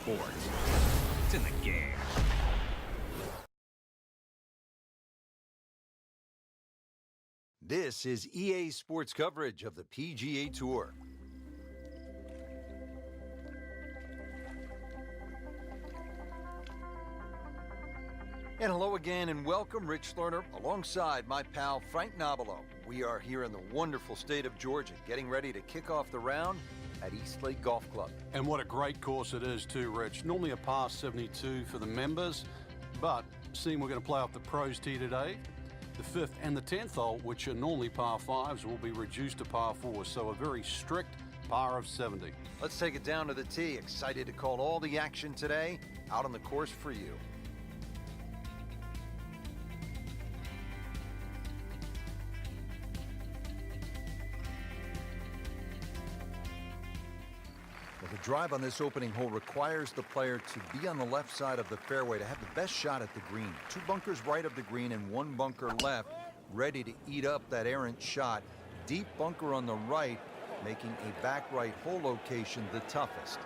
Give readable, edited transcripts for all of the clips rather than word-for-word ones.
sports. It's in the game. This is EA Sports coverage of the PGA Tour. And hello again and welcome, Rich Lerner, alongside my pal Frank Nobilo. We are here in the wonderful state of Georgia, getting ready to kick off the round at Eastlake Golf Club. And what a great course it is too, Rich. Normally a par 72 for the members, but seeing we're going to play off the pros tee today, the 5th and the 10th hole, which are normally par 5s, will be reduced to par 4, so a very strict par of 70. Let's take it down to the tee. Excited to call all the action today out on the course for you. The drive on this opening hole requires the player to be on the left side of the fairway to have the best shot at the green. 2 bunkers right of the green and 1 bunker left, ready to eat up that errant shot. Deep bunker on the right, making a back right hole location the toughest.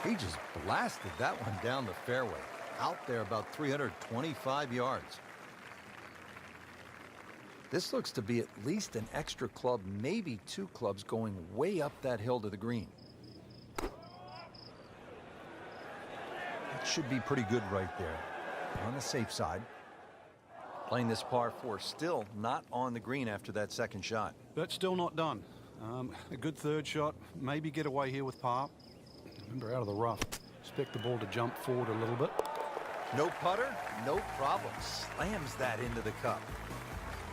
He just blasted that one down the fairway, out there about 325 yards. This looks to be at least an extra club, maybe 2 clubs going way up that hill to the green. That should be pretty good right there. On the safe side. Playing this par 4, still not on the green after that second shot. But still not done. A good third shot, maybe get away here with par. Remember, out of the rough. Expect the ball to jump forward a little bit. No putter, no problem. Slams that into the cup.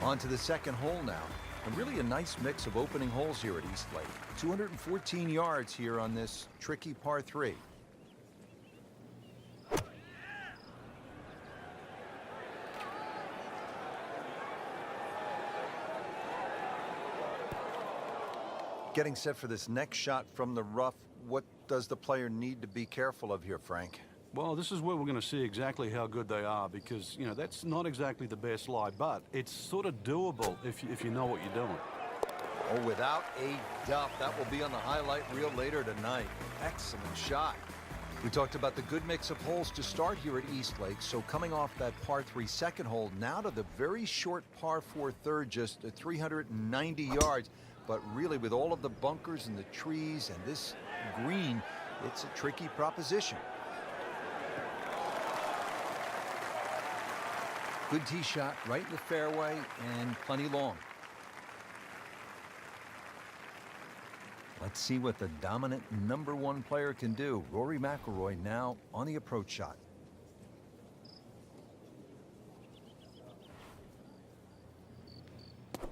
On to the second hole now, and really a nice mix of opening holes here at Eastlake. 214 yards here on this tricky par 3. Getting set for this next shot from the rough, what does the player need to be careful of here, Frank? Well, this is where we're going to see exactly how good they are because, you know, that's not exactly the best lie, but it's sort of doable if you know what you're doing. Oh, without a doubt, that will be on the highlight reel later tonight. Excellent shot. We talked about the good mix of holes to start here at Eastlake, so coming off that par 3 second hole, now to the very short par 4 third, just 390 yards, but really with all of the bunkers and the trees and this green, it's a tricky proposition. Good tee shot right in the fairway and plenty long. Let's see what the dominant #1 player can do. Rory McILROY now on the approach shot. Oh,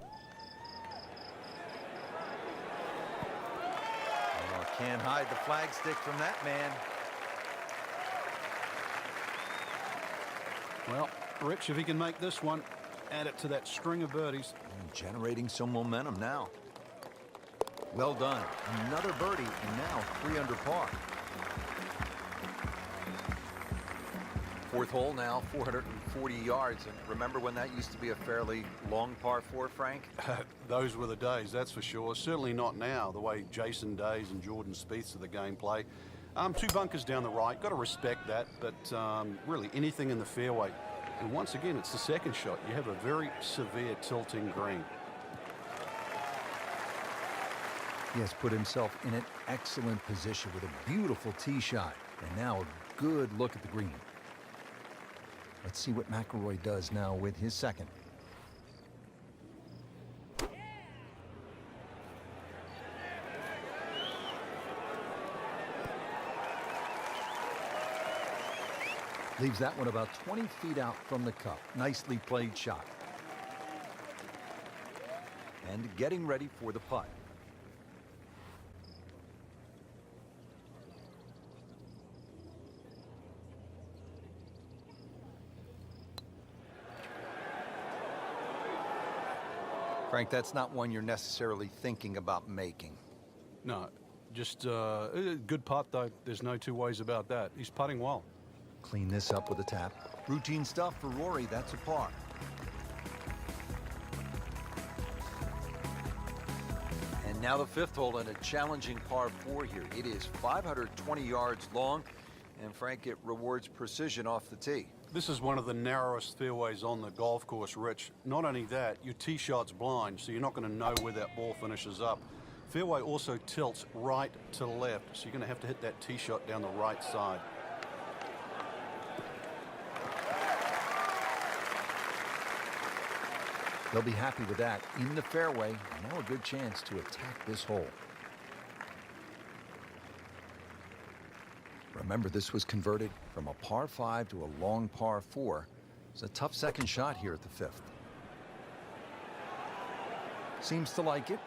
can't hide the flagstick from that man. Well, Rich, if he can make this one, add it to that string of birdies. Generating some momentum now. Well done. Another birdie, and now 3 under par. 4th hole now, 440 yards. And remember when that used to be a fairly long par 4, Frank? Those were the days, that's for sure. Certainly not now, the way Jason Days and Jordan Spieth's of the game play. 2 bunkers down the right, got to respect that, but really anything in the fairway. And once again, it's the second shot. You have a very severe tilting green. He has put himself in an excellent position with a beautiful tee shot. And now a good look at the green. Let's see what McILROY does now with his second. Leaves that one about 20 feet out from the cup. Nicely played shot. And getting ready for the putt. Frank, that's not one you're necessarily thinking about making. No, just a good putt, though. There's no 2 ways about that. He's putting well. Clean this up with a tap. Routine stuff for Rory. That's a par. And Now the fifth hole and a challenging par 4 here. It is 520 yards long, and Frank, it rewards precision off the tee. This is one of the narrowest fairways on the golf course, Rich. Not only that, your tee shot's blind, so you're not going to know where that ball finishes up. Fairway also tilts right to left, so you're going to have to hit that tee shot down the right side. They'll be happy with that. In the fairway, now a good chance to attack this hole. Remember, this was converted from a par 5 to a long par 4. It's a tough second shot here at the fifth. Seems to like it.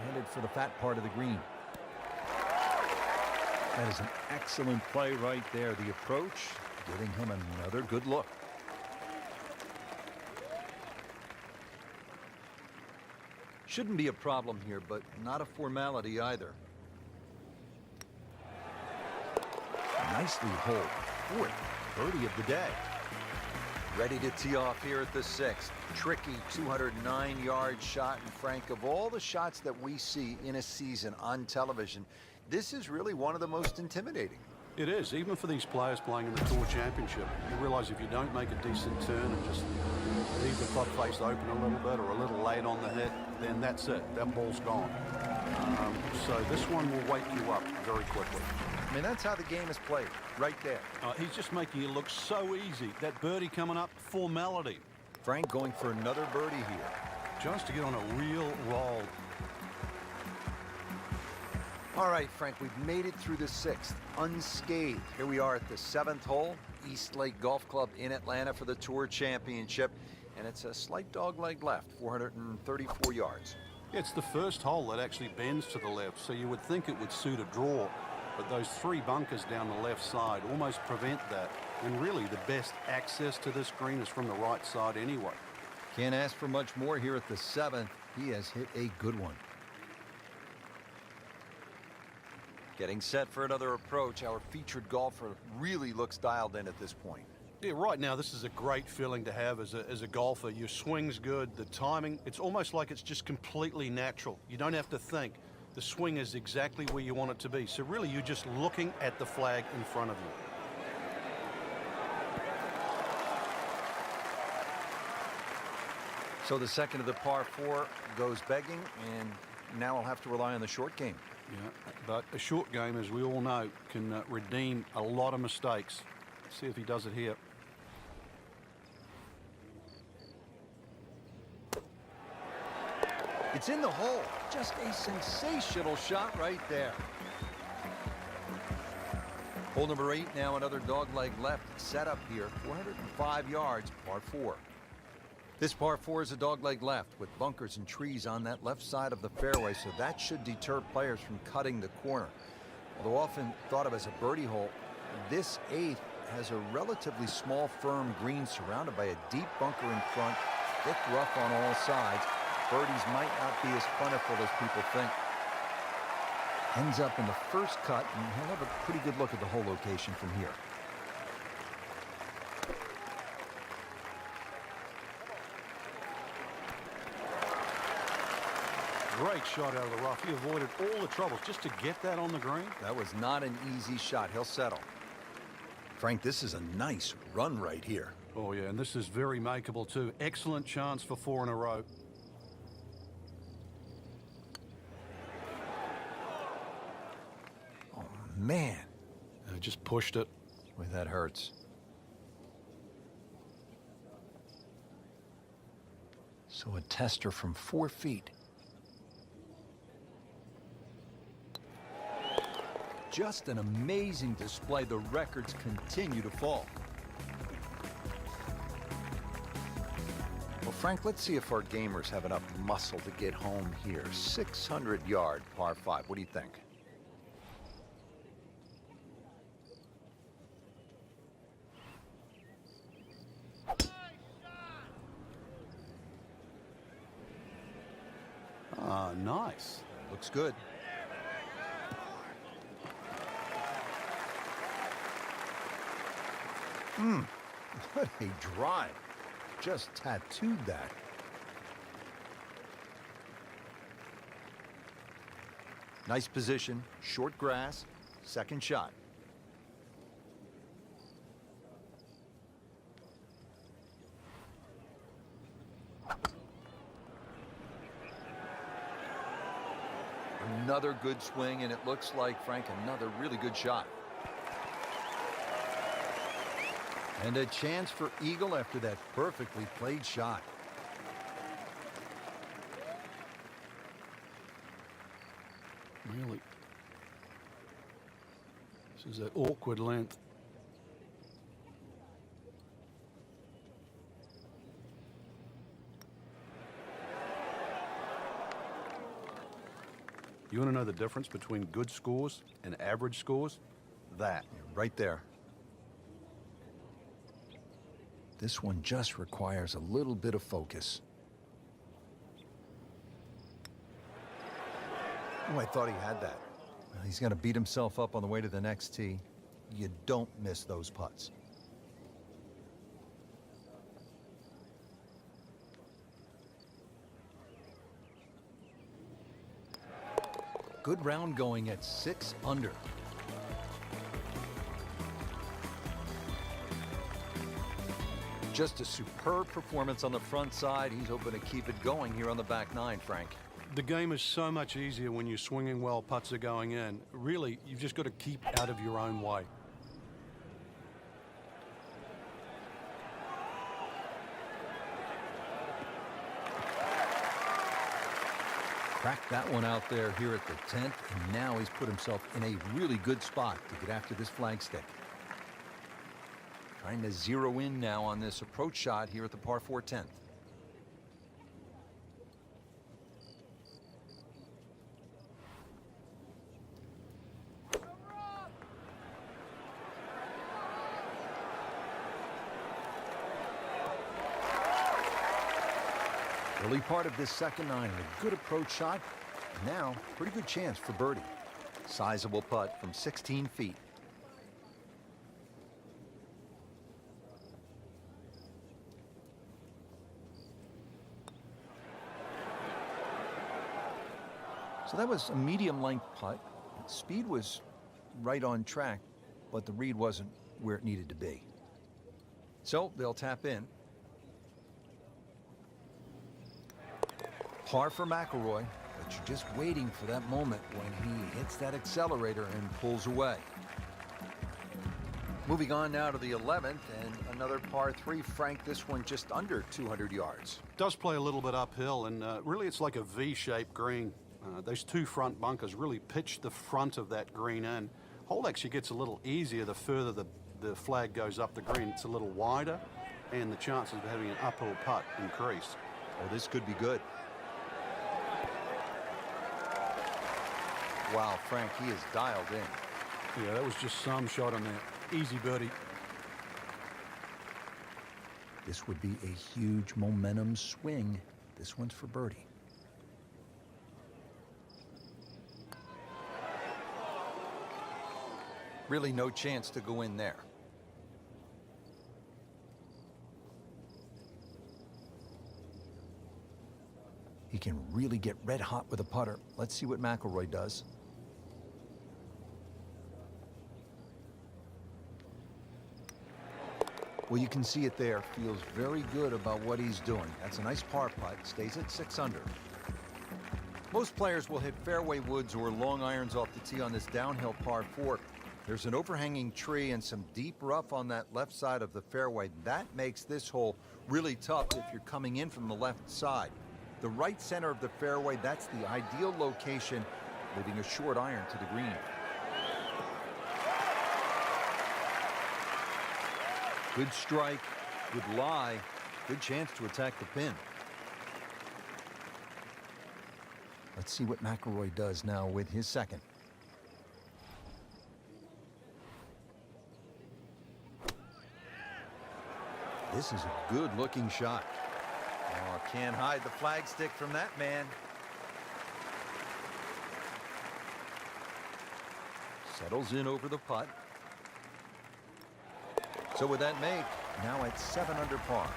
Headed for the fat part of the green. That is an excellent play right there. The approach, giving him another good look. Shouldn't be a problem here, but not a formality either. Nicely holed. Fourth birdie of the day. Ready to tee off here at the sixth. Tricky 209-yard shot. And Frank, of all the shots that we see in a season on television, this is really one of the most intimidating. It is, even for these players playing in the Tour Championship. You realize if you don't make a decent turn and just leave the club face open a little bit or a little late on the hit, then that's it. That ball's gone. So this one will wake you up very quickly. I mean, that's how the game is played, right there. He's just making it look so easy. That birdie coming up, formality. Frank going for another birdie here. Just to get on a real roll. All right, Frank, we've made it through the sixth, unscathed. Here we are at the seventh hole, East Lake Golf Club in Atlanta for the Tour Championship. And it's a slight dogleg left, 434 yards. It's the first hole that actually bends to the left, so you would think it would suit a draw. But those three bunkers down the left side almost prevent that. And really, the best access to this green is from the right side anyway. Can't ask for much more here at the seventh. He has hit a good one. Getting set for another approach. Our featured golfer really looks dialed in at this point. Yeah, right now, this is a great feeling to have as a golfer. Your swing's good, the timing, it's almost like it's just completely natural. You don't have to think. The swing is exactly where you want it to be. So really, you're just looking at the flag in front of you. So the second of the par 4 goes begging, and now I'll have to rely on the short game. Yeah, but a short game, as we all know, can redeem a lot of mistakes. See if he does it here. It's in the hole. Just a sensational shot right there. Hole number 8, now another dogleg left set up here. 405 yards, par 4. This par 4 is a dogleg left with bunkers and trees on that left side of the fairway, so that should deter players from cutting the corner. Although often thought of as a birdie hole, this 8th has a relatively small, firm green surrounded by a deep bunker in front, thick rough on all sides. Birdies might not be as plentiful as people think. Ends up in the first cut, and he'll have a pretty good look at the hole location from here. Great shot out of the rough. He avoided all the troubles just to get that on the green. That was not an easy shot. He'll settle. Frank, this is a nice run right here. Oh, yeah, and this is very makeable, too. Excellent chance for 4 in a row. Oh, man. Just pushed it. Boy, that hurts. So a tester from 4 feet. Just an amazing display. The records continue to fall. Well, Frank, let's see if our gamers have enough muscle to get home here. 600-yard par 5. What do you think? Ah, nice. Looks good. What a drive. Just tattooed that. Nice position, short grass, second shot. Another good swing, and it looks like, Frank, another really good shot. And a chance for eagle after that perfectly played shot. Really? This is an awkward length. You want to know the difference between good scores and average scores? That. Right there. This one just requires a little bit of focus. Oh, I thought he had that. Well, he's going to beat himself up on the way to the next tee. You don't miss those putts. Good round going at 6 under. Just a superb performance on the front side. He's hoping to keep it going here on the back nine, Frank. The game is so much easier when you're swinging well, putts are going in. Really, you've just got to keep out of your own way. Cracked that one out there here at the 10th, and now he's put himself in a really good spot to get after this flagstick. Trying to zero in now on this approach shot here at the par 4 10th. Early part of this second nine, a good approach shot. Now, pretty good chance for birdie. Sizable putt from 16 feet. So that was a medium length putt. Speed was right on track, but the read wasn't where it needed to be. So they'll tap in. Par for McIlroy, but you're just waiting for that moment when he hits that accelerator and pulls away. Moving on now to the 11th and another par 3. Frank, this one just under 200 yards. Does play a little bit uphill, and really it's like a V-shaped green. Those two front bunkers really pitch the front of that green in. Hole actually gets a little easier the further the flag goes up the green. It's a little wider, and the chances of having an uphill putt increase. Oh, this could be good. Wow, Frank, he is dialed in. Yeah, that was just some shot on there. Easy birdie. This would be a huge momentum swing. This one's for birdie. Really no chance to go in there. He can really get red hot with a putter. Let's see what McIlroy does. Well, you can see it there. Feels very good about what he's doing. That's a nice par putt. Stays at 6 under. Most players will hit fairway woods or long irons off the tee on this downhill par 4. There's an overhanging tree and some deep rough on that left side of the fairway. That makes this hole really tough if you're coming in from the left side. The right center of the fairway, that's the ideal location, leaving a short iron to the green. Good strike, good lie, good chance to attack the pin. Let's see what McIlroy does now with his second. This is a good-looking shot. Oh, can't hide the flagstick from that man. Settles in over the putt. So with that make, now at 7 under par.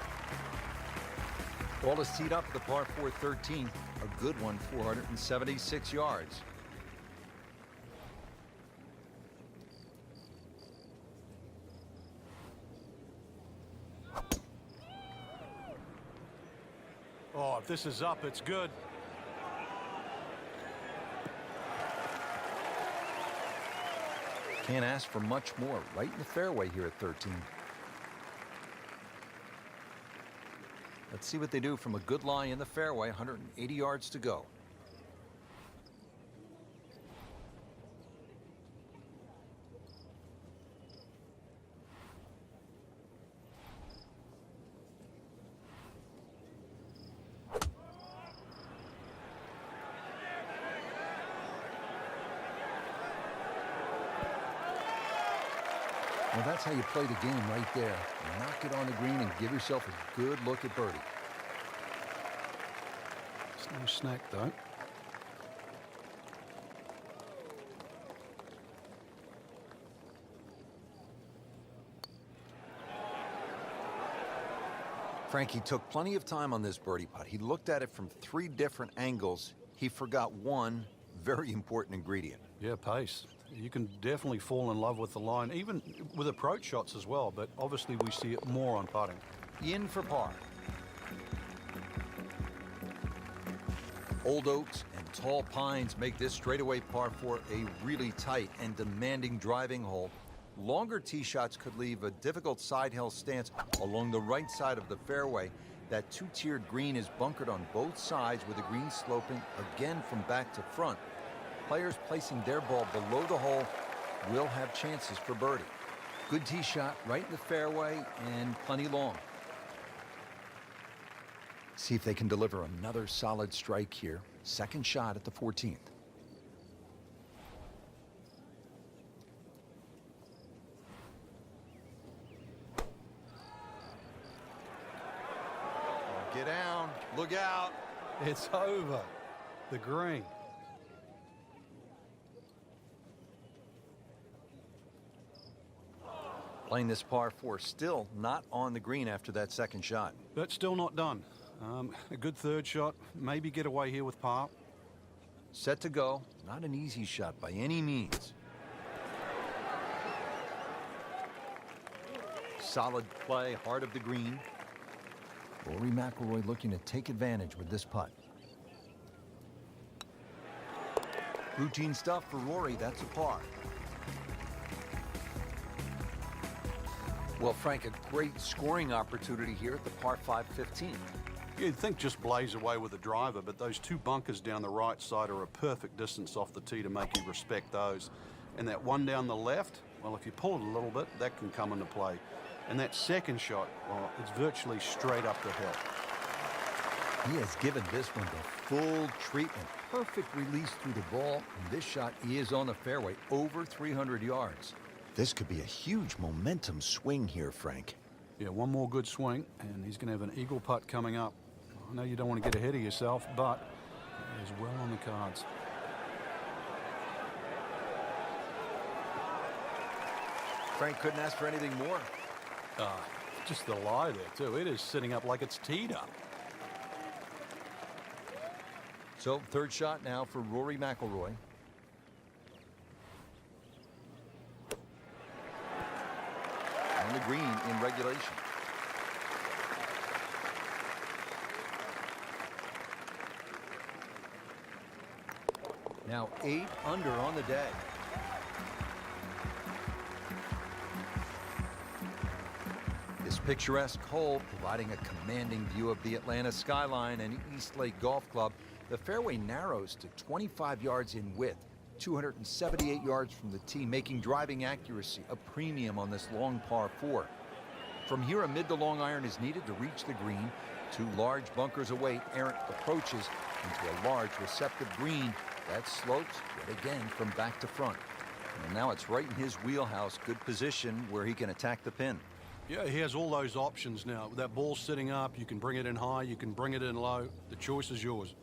Ball is teed up for the par 4 13. A good one, 476 yards. Oh, if this is up, it's good. Can't ask for much more. Right in the fairway here at 13. Let's see what they do from a good lie in the fairway. 180 yards to go. Well, that's how you play the game right there. Knock it on the green and give yourself a good look at birdie. It's no snack, though. Frankie took plenty of time on this birdie putt. He looked at it from 3 different angles. He forgot one very important ingredient. Yeah, pace. You can definitely fall in love with the line, even with approach shots as well, but obviously we see it more on putting. In for par. Old oaks and tall pines make this straightaway par 4 a really tight and demanding driving hole. Longer tee shots could leave a difficult side hill stance along the right side of the fairway. That 2-tiered green is bunkered on both sides with the green sloping again from back to front. Players placing their ball below the hole will have chances for birdie. Good tee shot right in the fairway and plenty long. See if they can deliver another solid strike here. Second shot at the 14th. Get down, look out. It's over. The green. Playing this par 4, still not on the green after that second shot. But still not done. A good third shot. Maybe get away here with par. Set to go. Not an easy shot by any means. Solid play, heart of the green. Rory McILROY looking to take advantage with this putt. Routine stuff for Rory, that's a par. Well, Frank, a great scoring opportunity here at the par 5 15. You'd think just blaze away with the driver, but those 2 bunkers down the right side are a perfect distance off the tee to make you respect those. And that one down the left, well, if you pull it a little bit, that can come into play. And that second shot, well, it's virtually straight up the hill. He has given this one the full treatment. Perfect release through the ball. And this shot is on the fairway, over 300 yards. This could be a huge momentum swing here, Frank. Yeah, one more good swing, and he's going to have an eagle putt coming up. I know you don't want to get ahead of yourself, but it is well on the cards. Frank couldn't ask for anything more. Just the lie there, too. It is sitting up like it's teed up. So, third shot now for Rory McILROy. On the green in regulation. Now 8 under on the day. This picturesque hole providing a commanding view of the Atlanta skyline and East Lake Golf Club. The fairway narrows to 25 yards in width, 278 yards from the tee, making driving accuracy a premium on this long par 4. From here, a mid to long iron is needed to reach the green. 2 large bunkers await errant approaches into a large receptive green that slopes yet again from back to front. And now it's right in his wheelhouse, good position where he can attack the pin. Yeah, he has all those options now. That ball's sitting up, you can bring it in high, you can bring it in low. The choice is yours.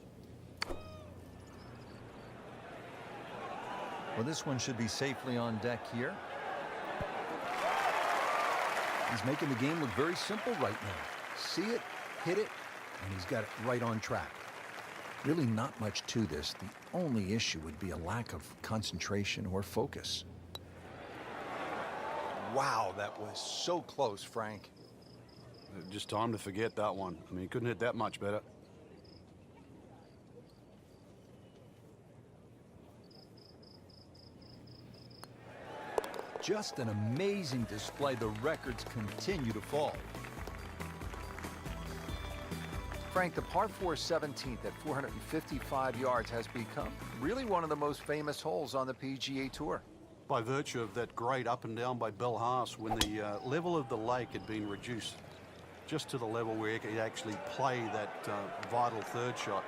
Well, this one should be safely on deck here. He's making the game look very simple right now. See it, hit it, and he's got it right on track. Really not much to this. The only issue would be a lack of concentration or focus. Wow, that was so close, Frank. Just time to forget that one. I mean, he couldn't hit that much better. just an amazing display. The records continue to fall. Frank, the par 4 17th at 455 yards has become really one of the most famous holes on the PGA Tour. By virtue of that great up and down by Bill Haas when the level of the lake had been reduced just to the level where he could actually play that vital third shot.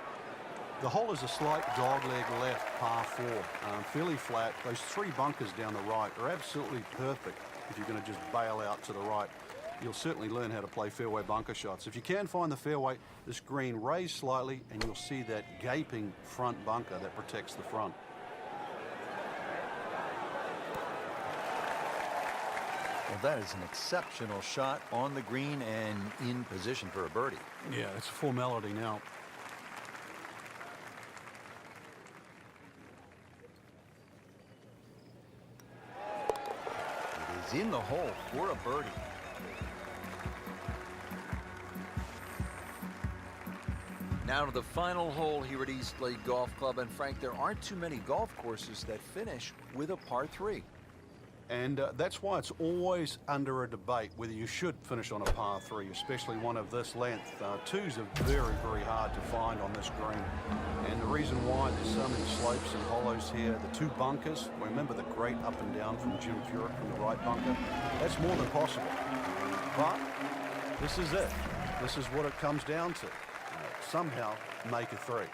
The hole is a slight dogleg left, par 4, fairly flat. Those 3 bunkers down the right are absolutely perfect if you're going to just bail out to the right. You'll certainly learn how to play fairway bunker shots. If you can find the fairway, this green raise slightly and you'll see that gaping front bunker that protects the front. Well, that is an exceptional shot on the green and in position for a birdie. Yeah, it's a formality now. It is in the hole for a birdie. Now to the final hole here at East Lake Golf Club. And Frank, there aren't too many golf courses that finish with a par 3. And that's why it's always under a debate whether you should finish on a par 3, especially one of this length. 2s are very, very hard to find on this green. And the reason why there's so many slopes and hollows here, the 2 bunkers, remember the great up and down from Jim Furyk from the right bunker? That's more than possible. But this is it. This is what it comes down to. Somehow make a 3.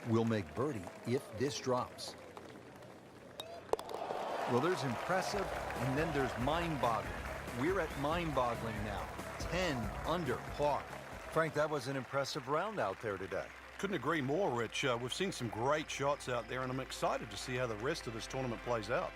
Will make birdie if this drops. Well, there's impressive, and then there's mind-boggling. We're at mind-boggling now. 10 under par. Frank, that was an impressive round out there today. Couldn't agree more, Rich. We've seen some great shots out there, and I'm excited to see how the rest of this tournament plays out.